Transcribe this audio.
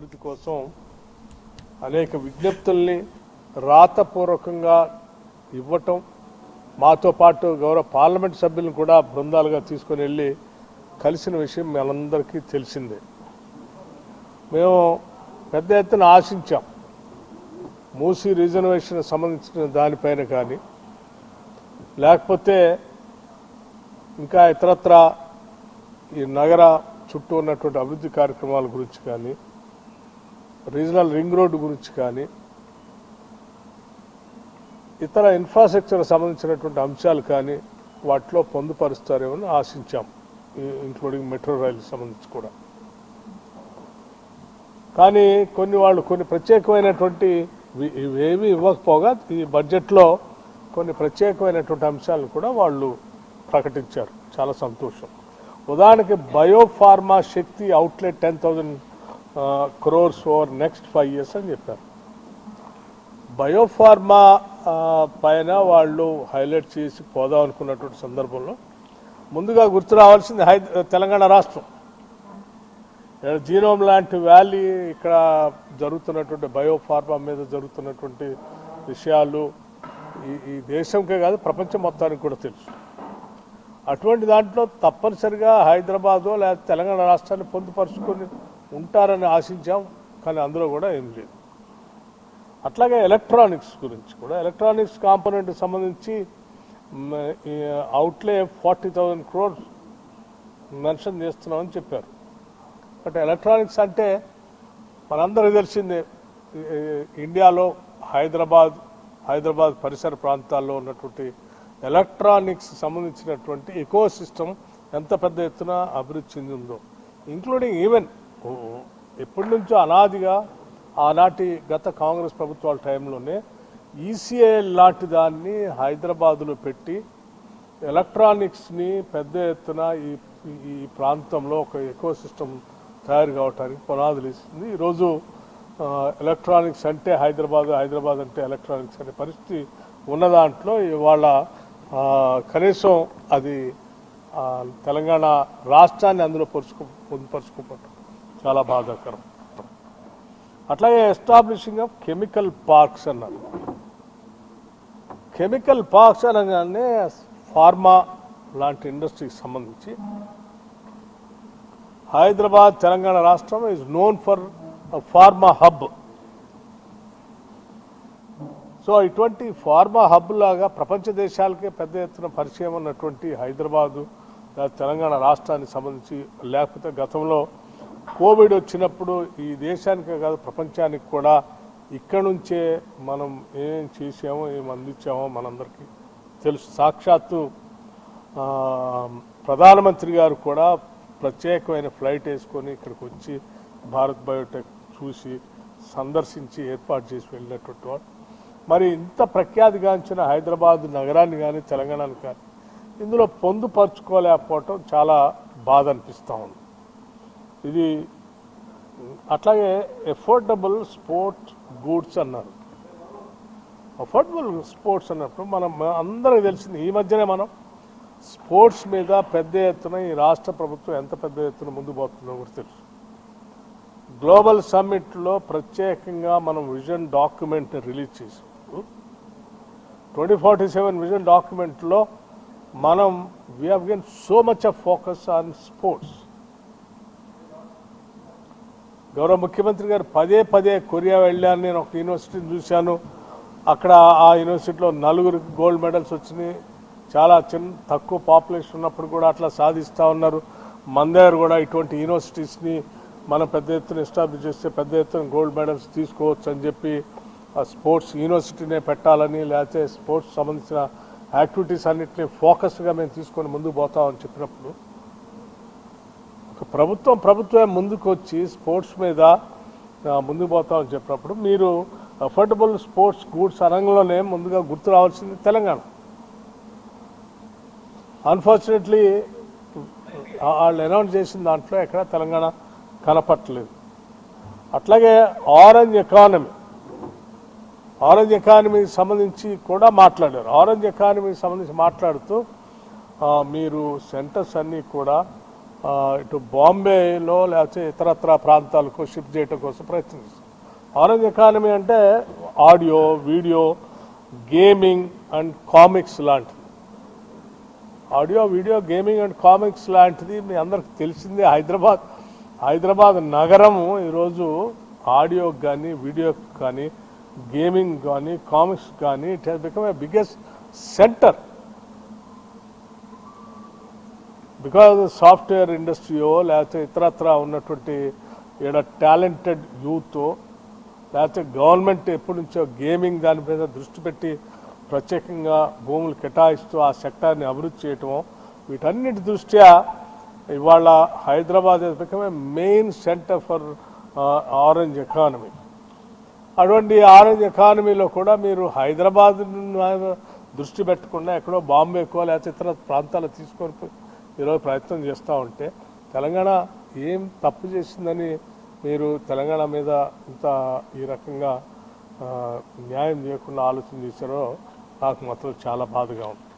అభివృద్ధి కోసం అనేక విజ్ఞప్తుల్ని రాతపూర్వకంగా ఇవ్వటం, మాతో పాటు గౌరవ పార్లమెంట్ సభ్యులను కూడా బృందాలుగా తీసుకొని వెళ్ళి కలిసిన విషయం మనందరికీ తెలిసిందే. మేము పెద్ద ఎత్తున ఆశించాం మూసీ రిజర్వేషన్ సంబంధించిన దానిపైన కానీ, లేకపోతే ఇంకా ఇతరత్ర ఈ నగర చుట్టూ ఉన్నటువంటి అభివృద్ధి కార్యక్రమాల గురించి కానీ, రీజనల్ రింగ్ రోడ్డు గురించి కానీ, ఇతర ఇన్ఫ్రాస్ట్రక్చర్ సంబంధించినటువంటి అంశాలు కానీ వాటిలో పొందుపరుస్తారేమని ఆశించాం, ఇంక్లూడింగ్ మెట్రో రైలు సంబంధించి కూడా. కానీ కొన్ని ప్రత్యేకమైనటువంటి ఇవేవి ఇవ్వకపోగా ఈ బడ్జెట్లో కొన్ని ప్రత్యేకమైనటువంటి అంశాలను కూడా వాళ్ళు ప్రకటించారు. చాలా సంతోషం. ఉదాహరణకి biopharma Shakti outlet 10,000 crores over next 5 years అని చెప్పారు. బయోఫార్మా పైన వాళ్ళు హైలైట్ చేసి పోదాం అనుకున్నటువంటి సందర్భంలో ముందుగా గుర్తు రావాల్సింది తెలంగాణ రాష్ట్రం. జీనోమ్ లాంటి వ్యాలీ ఇక్కడ జరుగుతున్నటువంటి బయోఫార్మా మీద జరుగుతున్నటువంటి విషయాలు ఈ దేశంకే కాదు ప్రపంచం మొత్తానికి కూడా తెలుసు. అటువంటి దాంట్లో తప్పనిసరిగా హైదరాబాదో లేదా తెలంగాణ రాష్ట్రాన్ని పొందుపరుచుకొని ఉంటారని ఆశించాం. కానీ అందులో కూడా ఏం లేదు. అట్లాగే ఎలక్ట్రానిక్స్ గురించి కూడా, ఎలక్ట్రానిక్స్ కాంపోనెంట్కి సంబంధించి అవుట్లే 40,000 crores మెన్షన్ చేస్తున్నామని చెప్పారు. బట్ ఎలక్ట్రానిక్స్ అంటే మనందరికీ తెలిసిందే, ఇండియాలో హైదరాబాద్ పరిసర ప్రాంతాల్లో ఉన్నటువంటి ఎలక్ట్రానిక్స్ సంబంధించినటువంటి ఎకో సిస్టమ్ ఎంత పెద్ద ఎత్తున అభివృద్ధి చెందిందో, ఇంక్లూడింగ్ ఈవెన్ ఎప్పటి నుంచో అనాదిగా ఆనాటి గత కాంగ్రెస్ ప్రభుత్వాల టైంలోనే ఈసీఐఎల్ లాంటి దాన్ని హైదరాబాదులో పెట్టి ఎలక్ట్రానిక్స్ని పెద్ద ఎత్తున ఈ ప్రాంతంలో ఒక ఎకో సిస్టమ్ తయారు కావడానికి పునాదులు ఇస్తుంది. ఈరోజు ఎలక్ట్రానిక్స్ అంటే హైదరాబాద్ అంటే ఎలక్ట్రానిక్స్ అనే పరిస్థితి ఉన్న దాంట్లో ఇవాళ కనీసం అది తెలంగాణ రాష్ట్రాన్ని అందులో పొందుపరుచుకోవటం చాలా బాధాకరం. అట్లాగే ఎస్టాబ్లిషింగ్ ఆఫ్ కెమికల్ పార్క్స్ అన్నారు. కెమికల్ పార్క్స్ అనగానే ఫార్మా లాంటి ఇండస్ట్రీకి సంబంధించి హైదరాబాద్ తెలంగాణ రాష్ట్రం is known for pharma hub. So ఇటువంటి ఫార్మా హబ్ లాగా ప్రపంచ దేశాలకే పెద్ద ఎత్తున పరిచయం ఉన్నటువంటి హైదరాబాదు తెలంగాణ రాష్ట్రానికి సంబంధించి, లేకపోతే గతంలో కోవిడ్ వచ్చినప్పుడు ఈ దేశానికే కాదు ప్రపంచానికి కూడా ఇక్కడి నుంచే మనం ఏం చేసామో ఏం అందించామో మనందరికీ తెలుసు. సాక్షాత్తు ప్రధానమంత్రి గారు కూడా ప్రత్యేకమైన ఫ్లైట్ వేసుకొని ఇక్కడికి వచ్చి భారత్ బయోటెక్ చూసి సందర్శించి ఏర్పాటు చేసి వెళ్ళినటువంటి వాడు. మరి ఇంత ప్రఖ్యాతిగాంచిన హైదరాబాద్ నగరాన్ని కానీ తెలంగాణని కానీ ఇందులో పొందుపరుచుకోలేకపోవటం చాలా బాధ అనిపిస్తూ ఉంది. ఇది అట్లాగే ఎఫోర్డబుల్ స్పోర్ట్స్ గూడ్స్ అన్నారు. అఫోర్డబుల్ స్పోర్ట్స్ అన్నప్పుడు మనం అందరికీ తెలిసింది, ఈ మధ్యనే మనం స్పోర్ట్స్ మీద పెద్ద ఎత్తున ఈ రాష్ట్ర ప్రభుత్వం ఎంత పెద్ద ఎత్తున ముందు పోతుందో కూడా తెలుసు. గ్లోబల్ సమ్మిట్లో ప్రత్యేకంగా మనం విజన్ డాక్యుమెంట్ని రిలీజ్ చేసాం. 2047 విజన్ డాక్యుమెంట్లో మనం we have given so much of focus on sports. గౌరవ ముఖ్యమంత్రి గారు పదే కొరియా వెళ్ళాను, నేను ఒక యూనివర్సిటీని చూశాను, అక్కడ ఆ యూనివర్సిటీలో 4 గోల్డ్ మెడల్స్ వచ్చినాయి. చాలా తక్కువ పాపులేషన్ ఉన్నప్పుడు కూడా అట్లా సాధిస్తూ ఉన్నారు. మన దగ్గర కూడా ఇటువంటి యూనివర్సిటీస్ని మనం పెద్ద ఎత్తున ఎస్టాబ్లిష్ చేస్తే పెద్ద ఎత్తున గోల్డ్ మెడల్స్ తీసుకోవచ్చు అని చెప్పి ఆ స్పోర్ట్స్ యూనివర్సిటీనే పెట్టాలని, లేకపోతే స్పోర్ట్స్ సంబంధించిన యాక్టివిటీస్ అన్నింటినీ ఫోకస్గా మేము తీసుకొని ముందుకు పోతామని చెప్పినప్పుడు ఒక ప్రభుత్వం ముందుకు వచ్చి స్పోర్ట్స్ మీద ముందుకు పోతామని చెప్పినప్పుడు మీరు అఫోర్డబుల్ స్పోర్ట్స్ గూడ్స్ అనంలోనే ముందుగా గుర్తు రావాల్సింది తెలంగాణ. అన్ఫార్చునేట్లీ వాళ్ళు అనౌన్స్ చేసిన దాంట్లో ఎక్కడ తెలంగాణ కనపట్టలేదు. అట్లాగే ఆరెంజ్ ఎకానమీకి సంబంధించి కూడా మాట్లాడారు. ఆరెంజ్ ఎకానమీకి సంబంధించి మాట్లాడుతూ మీరు సెంటర్స్ అన్నీ కూడా ఇటు బాంబేలో లేకపోతే ఇతరత్ర ప్రాంతాలకు షిఫ్ట్ చేయడం కోసం ప్రయత్నిస్తుంది. ఆరెంజ్ ఎకానమీ అంటే audio, video, gaming and comics లాంటిది. Audio, video, gaming and comics లాంటిది మీ అందరికి తెలిసిందే. హైదరాబాద్ నగరము ఈరోజు ఆడియోకి కానీ, వీడియోకి కానీ, గేమింగ్ కానీ, కామిక్స్ కానీ it has become a biggest center. Because software ఇండస్ట్రీయో లేకపోతే ఇతరత్ర ఉన్నటువంటి ఈడ టాలెంటెడ్ యూత్ లేకపోతే గవర్నమెంట్ ఎప్పటి నుంచో గేమింగ్ దాని మీద దృష్టి పెట్టి ప్రత్యేకంగా భూములు కేటాయిస్తూ ఆ సెక్టార్ని అభివృద్ధి చేయటము, వీటన్నిటి దృష్ట్యా ఇవాళ Hyderabad has become a main centre for orange economy. అటువంటి ఆరెంజ్ ఎకానమీలో కూడా మీరు హైదరాబాద్ దృష్టి పెట్టకుండా ఎక్కడో బాంబేకో లేకపోతే ఇతర ప్రాంతాలు తీసుకొని ఈరోజు ప్రయత్నం చేస్తూ ఉంటే తెలంగాణ ఏం తప్పు చేసిందని మీరు తెలంగాణ మీద ఇంత ఈ రకంగా న్యాయం చేయకుండా ఆలోచన చేశారో నాకు మాత్రం చాలా బాధగా ఉంది.